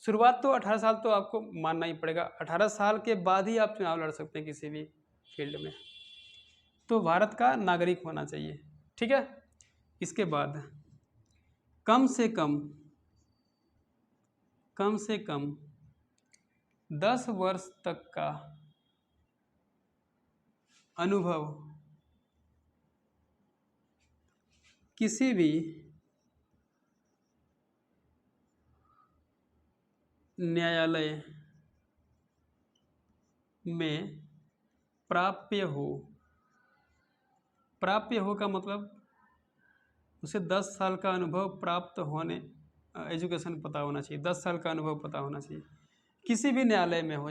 शुरुआत तो 18 साल तो आपको मानना ही पड़ेगा, 18 साल के बाद ही आप चुनाव लड़ सकते हैं किसी भी फील्ड में। तो भारत का नागरिक होना चाहिए। ठीक है, इसके बाद कम से कम 10 वर्ष तक का अनुभव किसी भी न्यायालय में प्राप्य हो। प्राप्य हो का मतलब उसे 10 साल का अनुभव प्राप्त होने, एजुकेशन पता होना चाहिए, 10 साल का अनुभव पता होना चाहिए। किसी भी न्यायालय में हो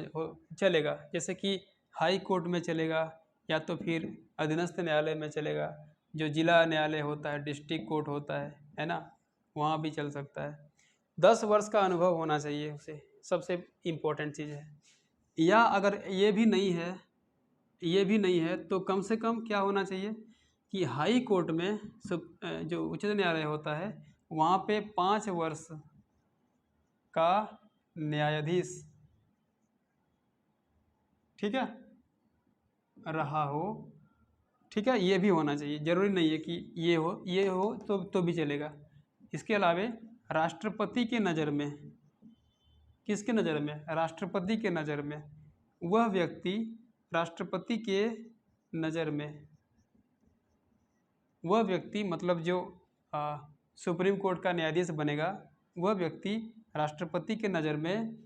चलेगा, जैसे कि हाई कोर्ट में चलेगा, या तो फिर अधीनस्थ न्यायालय में चलेगा, जो जिला न्यायालय होता है, डिस्ट्रिक्ट कोर्ट होता है ना, वहाँ भी चल सकता है। 10 वर्ष का अनुभव होना चाहिए उसे, सबसे इम्पोर्टेंट चीज़ है। या अगर ये भी नहीं है तो कम से कम क्या होना चाहिए कि हाई कोर्ट में जो उच्च न्यायालय होता है वहाँ पे 5 वर्ष का न्यायाधीश, ठीक है, रहा हो। ठीक है, ये भी होना चाहिए, जरूरी नहीं है कि ये हो तो भी चलेगा। इसके अलावे राष्ट्रपति के नज़र में, किसके नज़र में, राष्ट्रपति के नज़र में, वह व्यक्ति राष्ट्रपति के नज़र में, वह व्यक्ति मतलब जो सुप्रीम कोर्ट का न्यायाधीश बनेगा, वह व्यक्ति राष्ट्रपति के नज़र में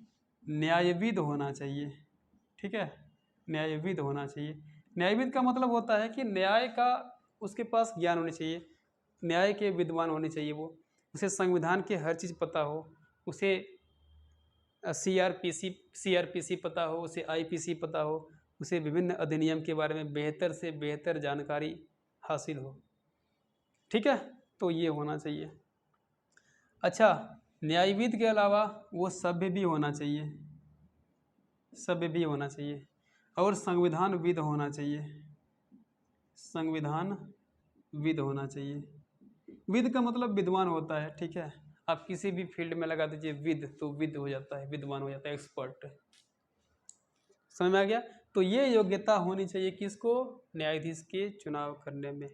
न्यायविद होना चाहिए। ठीक है, न्यायविद होना चाहिए। न्यायविद का मतलब होता है कि न्याय का उसके पास ज्ञान होनी चाहिए, न्याय के विद्वान होने चाहिए वो, उसे संविधान के हर चीज़ पता हो, उसे सीआरपीसी पता हो, उसे आईपीसी पता हो, उसे विभिन्न अधिनियम के बारे में बेहतर से बेहतर जानकारी हासिल हो। ठीक है, तो ये होना चाहिए। अच्छा, न्यायविद के अलावा वो सभ्य भी होना चाहिए, सभ्य भी होना चाहिए, और संविधानविद होना चाहिए, संविधानविद होना चाहिए। विद का मतलब विद्वान होता है। ठीक है, आप किसी भी फील्ड में लगा दीजिए विद, तो विद हो जाता है, विद्वान हो जाता है, एक्सपर्ट। समझ में आ गया। तो ये योग्यता होनी चाहिए किसको, न्यायाधीश के चुनाव करने में,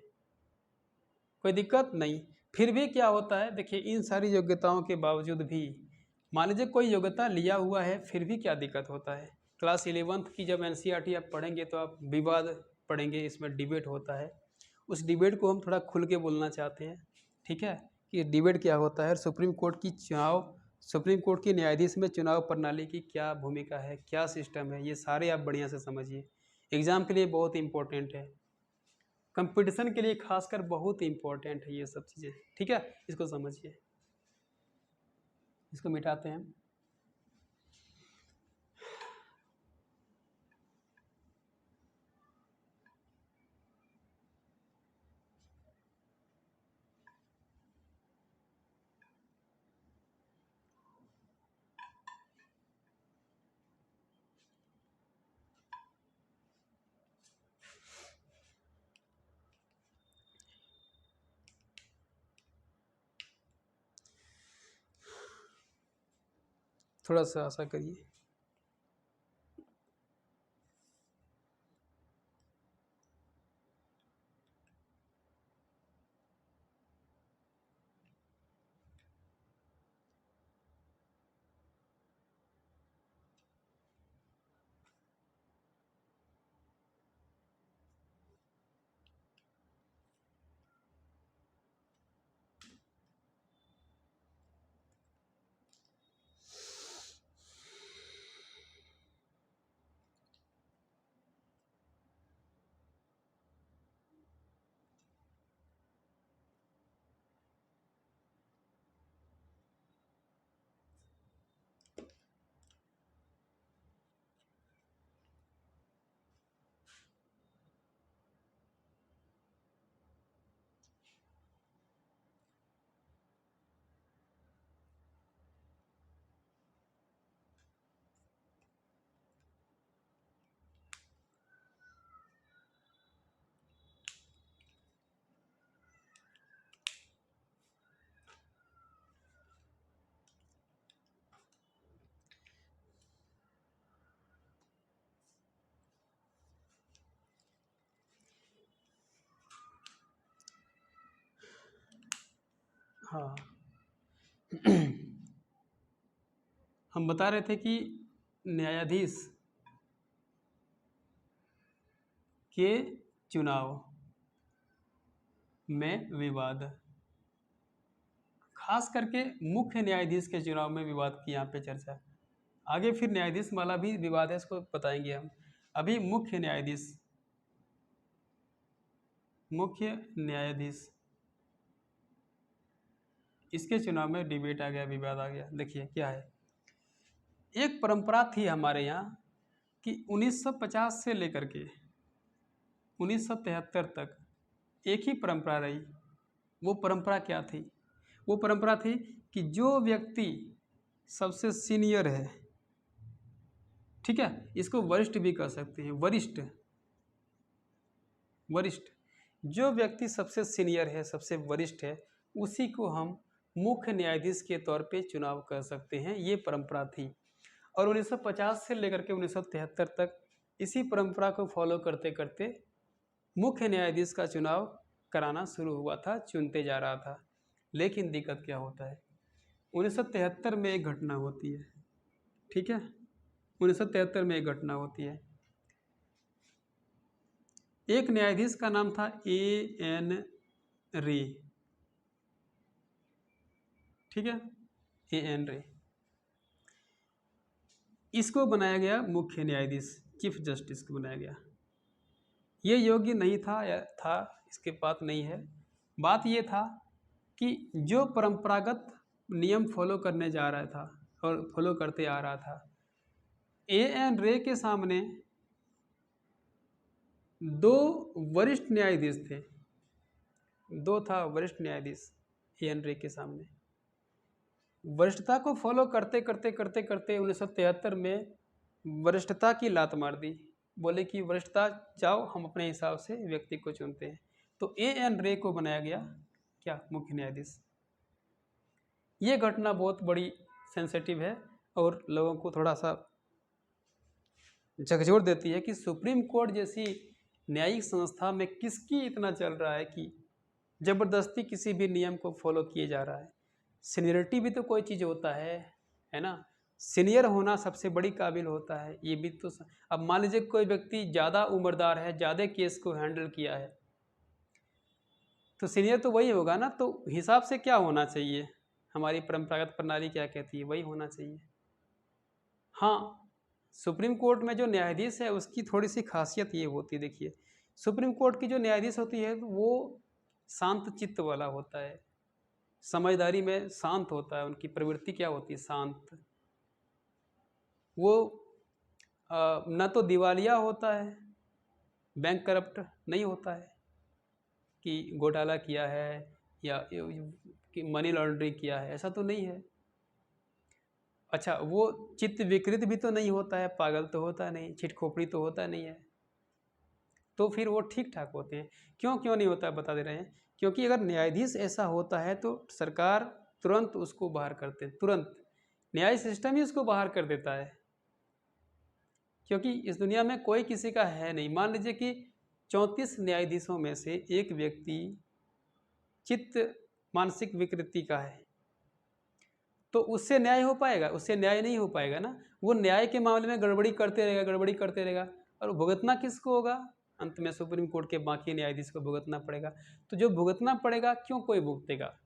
कोई दिक्कत नहीं। फिर भी क्या होता है, देखिए इन सारी योग्यताओं के बावजूद भी मान लीजिए कोई योग्यता लिया हुआ है, फिर भी क्या दिक्कत होता है। क्लास 11th की जब एनसीईआरटी आप पढ़ेंगे तो आप विवाद पढ़ेंगे, इसमें डिबेट होता है। उस डिबेट को हम थोड़ा खुल के बोलना चाहते हैं। ठीक है, कि डिबेट क्या होता है, सुप्रीम कोर्ट की न्यायाधीश में चुनाव प्रणाली की क्या भूमिका है, क्या सिस्टम है, ये सारे आप बढ़िया से समझिए। एग्ज़ाम के लिए बहुत इंपॉर्टेंट है, कंपटीशन के लिए खासकर बहुत इंपॉर्टेंट है ये सब चीज़ें। ठीक है, इसको समझिए, इसको मिटाते हैं। थोड़ा सा आशा करिए। हाँ हम बता रहे थे कि न्यायाधीश के चुनाव में विवाद, खास करके मुख्य न्यायाधीश के चुनाव में विवाद की यहाँ पे चर्चा है। आगे फिर न्यायाधीश वाला भी विवाद है, इसको बताएंगे हम। अभी मुख्य न्यायाधीश इसके चुनाव में डिबेट आ गया, विवाद आ गया। देखिए क्या है, एक परंपरा थी हमारे यहाँ कि 1950 से लेकर के 1973 तक एक ही परंपरा रही। वो परंपरा क्या थी? वो परंपरा थी कि जो व्यक्ति सबसे सीनियर है, ठीक है, इसको वरिष्ठ भी कह सकते हैं, वरिष्ठ जो व्यक्ति सबसे सीनियर है, सबसे वरिष्ठ है, उसी को हम मुख्य न्यायाधीश के तौर पे चुनाव कर सकते हैं। ये परंपरा थी और 1950 से लेकर के 1973 तक इसी परंपरा को फॉलो करते करते मुख्य न्यायाधीश का चुनाव कराना शुरू हुआ था, चुनते जा रहा था। लेकिन दिक्कत क्या होता है, 1973 में एक घटना होती है, ठीक है, 1973 में एक घटना होती है। एक न्यायाधीश का नाम था A.N. रे, ठीक है, A.N. रे। इसको बनाया गया मुख्य न्यायाधीश, चीफ जस्टिस को बनाया गया। ये योग्य नहीं था या था, इसके बात नहीं है। बात ये था कि जो परंपरागत नियम फॉलो करने जा रहा था और फॉलो करते आ रहा था, A.N. रे के सामने दो वरिष्ठ न्यायाधीश थे, दो था वरिष्ठ न्यायाधीश A.N. रे के सामने। वरिष्ठता को फॉलो करते करते करते करते 1973 में वरिष्ठता की लात मार दी, बोले कि वरिष्ठता जाओ, हम अपने हिसाब से व्यक्ति को चुनते हैं। तो A.N. रे को बनाया गया क्या, मुख्य न्यायाधीश। ये घटना बहुत बड़ी सेंसिटिव है और लोगों को थोड़ा सा झकझोर देती है कि सुप्रीम कोर्ट जैसी न्यायिक संस्था में किसकी इतना चल रहा है कि ज़बरदस्ती किसी भी नियम को फॉलो किए जा रहा है। सीनियरिटी भी तो कोई चीज़ होता है ना, सीनियर होना सबसे बड़ी काबिल होता है, ये भी तो। अब मान लीजिए कोई व्यक्ति ज़्यादा उम्रदार है, ज़्यादा केस को हैंडल किया है, तो सीनियर तो वही होगा ना। तो हिसाब से क्या होना चाहिए, हमारी परंपरागत प्रणाली क्या कहती है, वही होना चाहिए। हाँ, सुप्रीम कोर्ट में जो न्यायाधीश है उसकी थोड़ी सी खासियत ये होती है, देखिए सुप्रीम कोर्ट की जो न्यायाधीश होती है वो शांत चित्त वाला होता है, समझदारी में शांत होता है, उनकी प्रवृत्ति क्या होती है, शांत। वो न तो दिवालिया होता है, बैंक करप्ट नहीं होता है कि घोटाला किया है या कि मनी लॉन्ड्रिंग किया है, ऐसा तो नहीं है। अच्छा, वो चित्त विकृत भी तो नहीं होता है, पागल तो होता नहीं, छिटखोपड़ी तो होता नहीं है, तो फिर वो ठीक ठाक होते हैं। क्यों नहीं होता है बता दे रहे हैं, क्योंकि अगर न्यायाधीश ऐसा होता है तो सरकार तुरंत उसको बाहर करते हैं, तुरंत न्याय सिस्टम ही उसको बाहर कर देता है। क्योंकि इस दुनिया में कोई किसी का है नहीं। मान लीजिए कि 34 न्यायाधीशों में से एक व्यक्ति चित्त मानसिक विकृति का है, तो उससे न्याय हो पाएगा? उससे न्याय नहीं हो पाएगा ना। वो न्याय के मामले में गड़बड़ी करते रहेगा और भुगतना किसको होगा? अंत में सुप्रीम कोर्ट के बाकी न्यायाधीश को भुगतना पड़ेगा। तो जो भुगतना पड़ेगा, क्यों कोई भुगतेगा?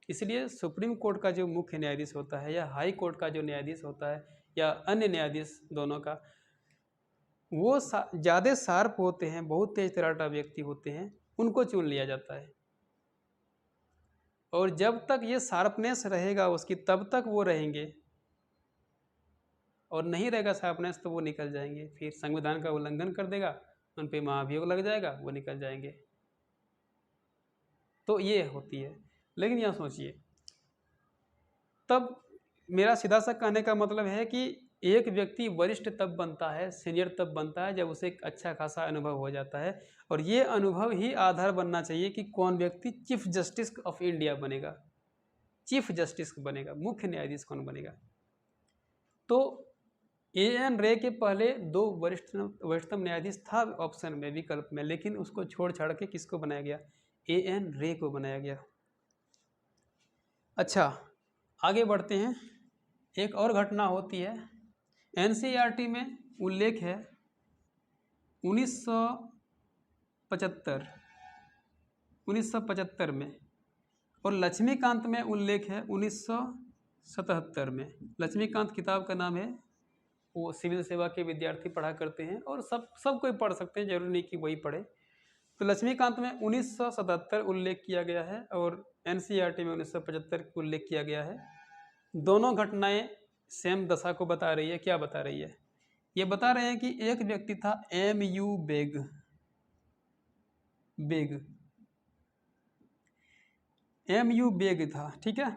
इसलिए सुप्रीम कोर्ट का जो मुख्य न्यायाधीश होता है या हाई कोर्ट का जो न्यायाधीश होता है या अन्य न्यायाधीश दोनों का, वो ज़्यादा शार्प होते हैं, बहुत तेज तराटा व्यक्ति होते हैं, उनको चुन लिया जाता है। और जब तक ये शार्पनेस रहेगा उसकी, तब तक वो रहेंगे, और नहीं रहेगा शार्पनेस तो वो निकल जाएंगे। फिर संविधान का उल्लंघन कर देगा, उन पे महाभियोग लग जाएगा, वो निकल जाएंगे। तो ये होती है। लेकिन यहाँ सोचिए, तब मेरा सीधा सा कहने का मतलब है कि एक व्यक्ति वरिष्ठ तब बनता है, सीनियर तब बनता है जब उसे एक अच्छा खासा अनुभव हो जाता है। और ये अनुभव ही आधार बनना चाहिए कि कौन व्यक्ति चीफ जस्टिस ऑफ इंडिया बनेगा, चीफ जस्टिस बनेगा, मुख्य न्यायाधीश कौन बनेगा। तो A.N. रे के पहले दो वरिष्ठतम न्यायाधीश था ऑप्शन में, विकल्प में, लेकिन उसको छोड़ छाड़ के किसको बनाया गया? A.N. रे को बनाया गया। अच्छा, आगे बढ़ते हैं। एक और घटना होती है, एनसीईआरटी में उल्लेख है 1975 में, और लक्ष्मीकांत में उल्लेख है 1977 में। लक्ष्मीकांत किताब का नाम है, वो सिविल सेवा के विद्यार्थी पढ़ा करते हैं और सब कोई पढ़ सकते हैं, जरूरी नहीं कि वही पढ़े। तो लक्ष्मीकांत में 1977 उल्लेख किया गया है और एनसीईआरटी में 1975 का उल्लेख किया गया है। दोनों घटनाएं सेम दशा को बता रही है। क्या बता रही है? ये बता रहे हैं कि एक व्यक्ति था एम.यू. Bag M U. बेग था, ठीक है।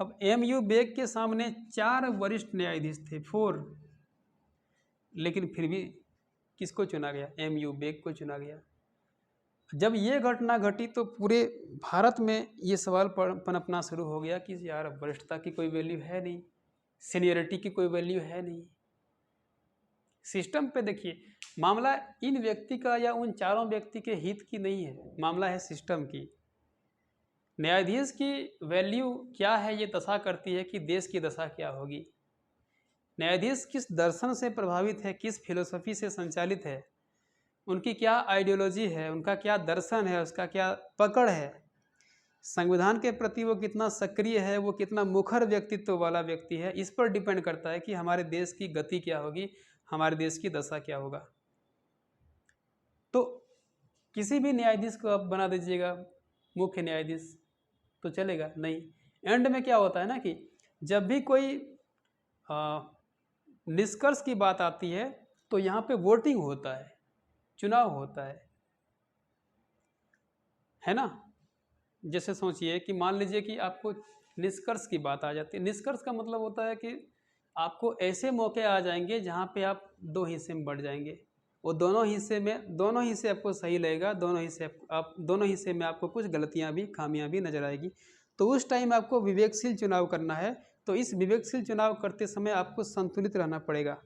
अब एम.यू. बेग के सामने 4 वरिष्ठ न्यायाधीश थे, 4, लेकिन फिर भी किसको चुना गया? एम.यू. बेग को चुना गया। जब ये घटना घटी तो पूरे भारत में ये सवाल पनपना शुरू हो गया कि यार वरिष्ठता की कोई वैल्यू है नहीं, सीनियरिटी की कोई वैल्यू है नहीं। सिस्टम पे देखिए, मामला इन व्यक्ति का या उन चारों व्यक्ति के हित की नहीं है, मामला है सिस्टम की। न्यायाधीश की वैल्यू क्या है ये दशा करती है कि देश की दशा क्या होगी। न्यायाधीश किस दर्शन से प्रभावित है, किस फिलोसफी से संचालित है, उनकी क्या आइडियोलॉजी है, उनका क्या दर्शन है, उसका क्या पकड़ है, संविधान के प्रति वो कितना सक्रिय है, वो कितना मुखर व्यक्तित्व वाला व्यक्ति है, इस पर डिपेंड करता है कि हमारे देश की गति क्या होगी, हमारे देश की दशा क्या होगा। तो किसी भी न्यायाधीश को आप बना दीजिएगा मुख्य न्यायाधीश तो चलेगा नहीं। एंड में क्या होता है ना कि जब भी कोई निष्कर्ष की बात आती है तो यहाँ पे वोटिंग होता है, चुनाव होता है ना। जैसे सोचिए कि मान लीजिए कि आपको निष्कर्ष की बात आ जाती है। निष्कर्ष का मतलब होता है कि आपको ऐसे मौके आ जाएंगे जहाँ पे आप 2 हिस्से में बढ़ जाएंगे। वो दोनों हिस्से आपको सही लगेगा, दोनों हिस्से में आपको कुछ गलतियाँ भी, खामियाँ भी नजर आएगी। तो उस टाइम आपको विवेकशील चुनाव करना है। तो इस विवेकशील चुनाव करते समय आपको संतुलित रहना पड़ेगा,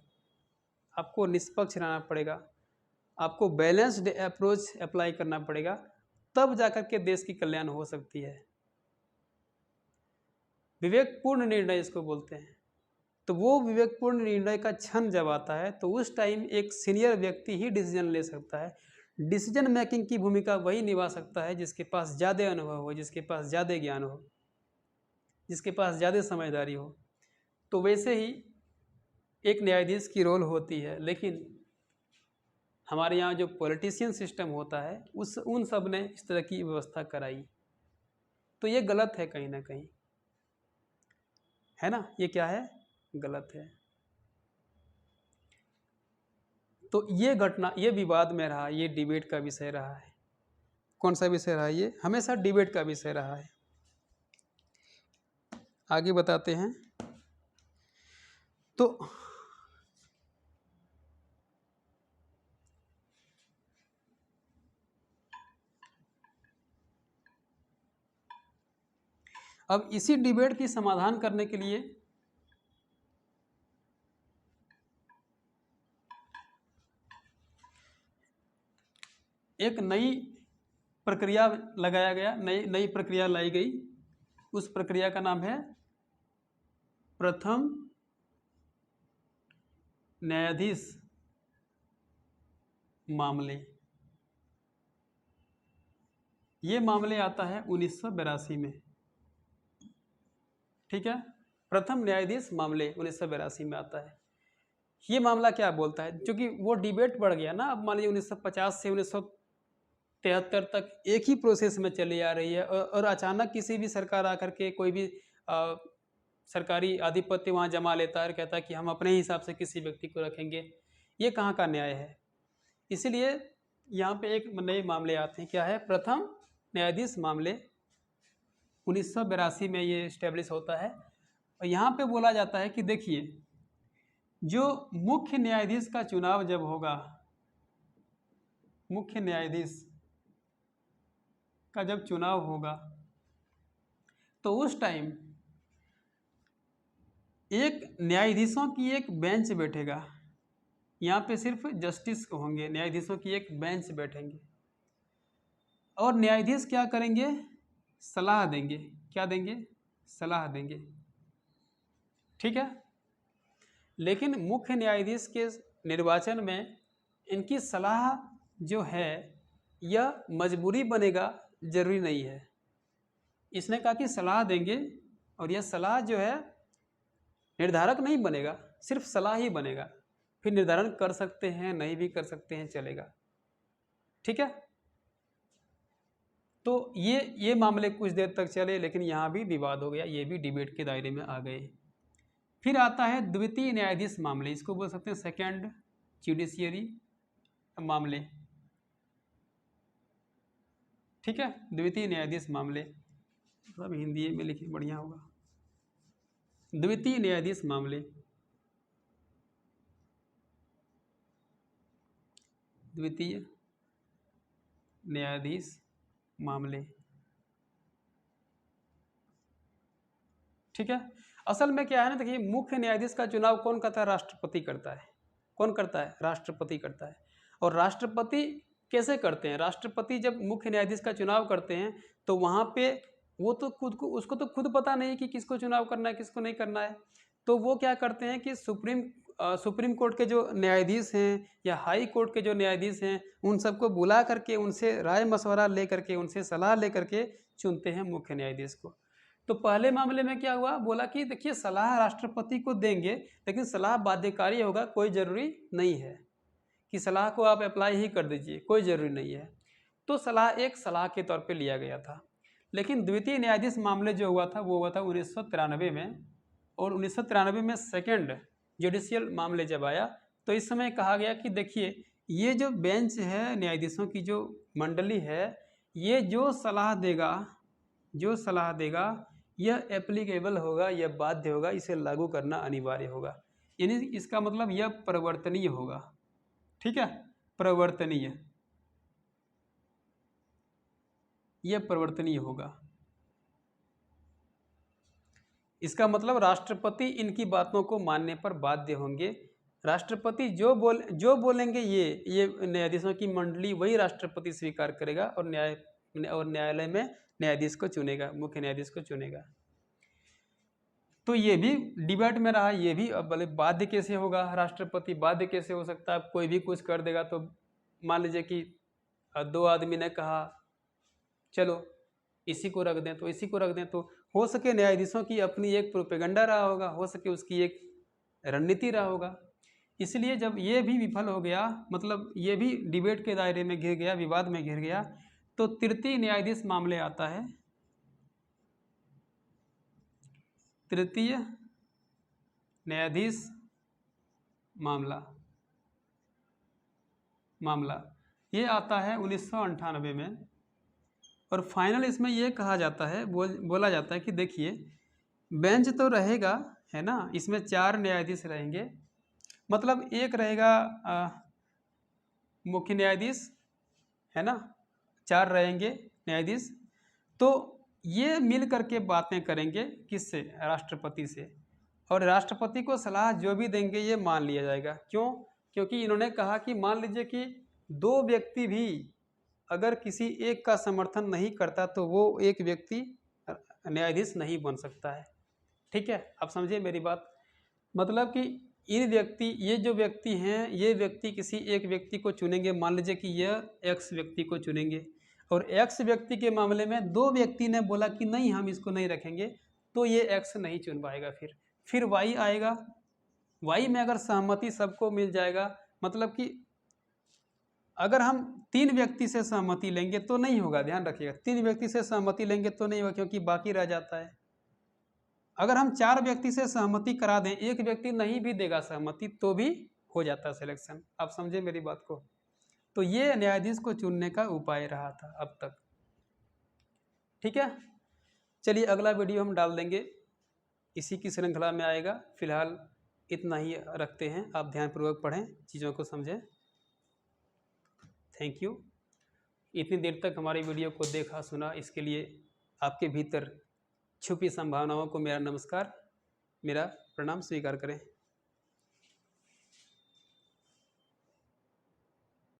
आपको निष्पक्ष रहना पड़ेगा, आपको बैलेंस्ड अप्रोच अप्लाई करना पड़ेगा, तब जाकर के देश की कल्याण हो सकती है। विवेकपूर्ण निर्णय इसको बोलते हैं। तो वो विवेकपूर्ण निर्णय का क्षण जब आता है तो उस टाइम एक सीनियर व्यक्ति ही डिसीजन ले सकता है। डिसीजन मेकिंग की भूमिका वही निभा सकता है जिसके पास ज़्यादा अनुभव हो, जिसके पास ज़्यादा ज्ञान हो, जिसके पास ज़्यादा समझदारी हो। तो वैसे ही एक न्यायाधीश की रोल होती है। लेकिन हमारे यहाँ जो पॉलिटिशियन सिस्टम होता है उन सब ने इस तरह की व्यवस्था कराई, तो ये गलत है कहीं ना कहीं, है ना। ये क्या है? गलत है। तो ये घटना, ये विवाद में रहा, ये डिबेट का विषय रहा है। कौन सा विषय रहा? ये हमेशा डिबेट का विषय रहा है। आगे बताते हैं। तो अब इसी डिबेट की समाधान करने के लिए एक नई प्रक्रिया लगाया गया, नई प्रक्रिया लाई गई। उस प्रक्रिया का नाम है प्रथम न्यायाधीश मामले। ये मामले आता है 1982 में, ठीक है। प्रथम न्यायाधीश मामले 1982 में आता है। ये मामला क्या बोलता है? क्योंकि वो डिबेट बढ़ गया ना। अब मान लीजिए 1950 से 1973 तक एक ही प्रोसेस में चली आ रही है और अचानक किसी भी सरकार आकर के कोई भी सरकारी आधिपत्य वहाँ जमा लेता है और कहता है कि हम अपने हिसाब से किसी व्यक्ति को रखेंगे। ये कहाँ का न्याय है? इसीलिए यहाँ पे एक नए मामले आते हैं। क्या है? प्रथम न्यायाधीश मामले 1982 में ये इस्टेब्लिश होता है। और यहाँ पे बोला जाता है कि देखिए, जो मुख्य न्यायाधीश का चुनाव जब होगा, मुख्य न्यायाधीश का जब चुनाव होगा तो उस टाइम एक न्यायाधीशों की एक बेंच बैठेगा। यहाँ पे सिर्फ जस्टिस होंगे, न्यायाधीशों की एक बेंच बैठेंगे और न्यायाधीश क्या करेंगे? सलाह देंगे। क्या देंगे? सलाह देंगे, ठीक है। लेकिन मुख्य न्यायाधीश के निर्वाचन में इनकी सलाह जो है यह मजबूरी बनेगा, जरूरी नहीं है। इसने कहा कि सलाह देंगे और यह सलाह जो है निर्धारक नहीं बनेगा, सिर्फ सलाह ही बनेगा, फिर निर्धारण कर सकते हैं, नहीं भी कर सकते हैं, चलेगा, ठीक है। तो ये मामले कुछ देर तक चले, लेकिन यहाँ भी विवाद हो गया, ये भी डिबेट के दायरे में आ गए। फिर आता है द्वितीय न्यायाधीश मामले, इसको बोल सकते हैं सेकंड जुडिशियरी मामले, ठीक है। द्वितीय न्यायाधीश मामले, सब हिंदी में लिखे बढ़िया होगा। द्वितीय न्यायाधीश मामले, द्वितीय न्यायाधीश मामले, ठीक है। असल में क्या है ना, देखिए मुख्य न्यायाधीश का चुनाव कौन करता है? राष्ट्रपति करता है। कौन करता है? राष्ट्रपति करता है। और राष्ट्रपति कैसे करते हैं? राष्ट्रपति जब मुख्य न्यायाधीश का चुनाव करते हैं तो वहाँ पे वो तो उसको तो खुद पता नहीं कि किसको चुनाव करना है, किसको नहीं करना है। तो वो क्या करते हैं कि सुप्रीम कोर्ट के जो न्यायाधीश हैं या हाई कोर्ट के जो न्यायाधीश हैं उन सबको बुला करके उनसे राय मशवरा ले करके, उनसे सलाह ले करके चुनते हैं मुख्य न्यायाधीश को। तो पहले मामले में क्या हुआ, बोला कि देखिए सलाह राष्ट्रपति को देंगे, लेकिन सलाह बाध्यकारी होगा, कोई ज़रूरी नहीं है कि सलाह को आप अप्लाई ही कर दीजिए, कोई ज़रूरी नहीं है। तो सलाह एक सलाह के तौर पे लिया गया था। लेकिन द्वितीय न्यायाधीश मामले जो हुआ था वो हुआ था 1993 में, और 1993 में सेकंड जुडिशियल मामले जब आया तो इस समय कहा गया कि देखिए ये जो बेंच है, न्यायाधीशों की जो मंडली है, ये जो सलाह देगा यह एप्लीकेबल होगा, यह बाध्य होगा, इसे लागू करना अनिवार्य होगा। यानी इसका मतलब यह परिवर्तनीय होगा, ठीक है, परिवर्तनीय, यह परिवर्तनीय होगा। इसका मतलब राष्ट्रपति इनकी बातों को मानने पर बाध्य होंगे। राष्ट्रपति जो बोलेंगे ये न्यायाधीशों की मंडली वही राष्ट्रपति स्वीकार करेगा और न्यायालय में न्यायाधीश को चुनेगा, मुख्य न्यायाधीश को चुनेगा। तो ये भी डिबेट में रहा, ये भी अब बाध्य कैसे होगा, राष्ट्रपति बाध्य कैसे हो सकता है? कोई भी कुछ कर देगा तो मान लीजिए कि दो आदमी ने कहा चलो इसी को रख दें, तो इसी को रख दें, तो हो सके न्यायाधीशों की अपनी एक प्रोपेगेंडा रहा होगा, हो सके उसकी एक रणनीति रहा होगा। इसलिए जब ये भी विफल हो गया, मतलब ये भी डिबेट के दायरे में घिर गया, विवाद में घिर गया, तो तृतीय न्यायाधीश मामले आता है। तृतीय न्यायाधीश मामला ये आता है 1998 में, और फाइनल इसमें ये कहा जाता है, बोला जाता है कि देखिए बेंच तो रहेगा, है ना, इसमें 4 न्यायाधीश रहेंगे, मतलब एक रहेगा मुख्य न्यायाधीश, है ना, 4 रहेंगे न्यायाधीश। तो ये मिल करके बातें करेंगे किससे? राष्ट्रपति से, और राष्ट्रपति को सलाह जो भी देंगे ये मान लिया जाएगा। क्यों? क्योंकि इन्होंने कहा कि मान लीजिए कि 2 व्यक्ति भी अगर किसी एक का समर्थन नहीं करता तो वो एक व्यक्ति न्यायाधीश नहीं बन सकता है, ठीक है। आप समझे मेरी बात? मतलब कि ये जो व्यक्ति हैं, ये व्यक्ति किसी एक व्यक्ति को चुनेंगे, मान लीजिए कि यह एक्स व्यक्ति को चुनेंगे, और एक्स व्यक्ति के मामले में 2 व्यक्ति ने बोला कि नहीं हम इसको नहीं रखेंगे, तो ये एक्स नहीं चुन पाएगा। फिर वाई आएगा, वाई में अगर सहमति सबको मिल जाएगा, मतलब कि अगर हम 3 व्यक्ति से सहमति लेंगे तो नहीं होगा, ध्यान रखिएगा, 3 व्यक्ति से सहमति लेंगे तो नहीं होगा, क्योंकि बाकी रह जाता है। अगर हम 4 व्यक्ति से सहमति करा दें, एक व्यक्ति नहीं भी देगा सहमति, तो भी हो जाता है सिलेक्शन। आप समझे मेरी बात को? तो ये न्यायाधीश को चुनने का उपाय रहा था अब तक, ठीक है। चलिए अगला वीडियो हम डाल देंगे, इसी की श्रृंखला में आएगा। फिलहाल इतना ही रखते हैं, आप ध्यानपूर्वक पढ़ें, चीज़ों को समझें। Thank you. इतनी देर तक हमारी वीडियो को देखा सुना, इसके लिए आपके भीतर छुपी संभावनाओं को मेरा नमस्कार, मेरा प्रणाम स्वीकार करें।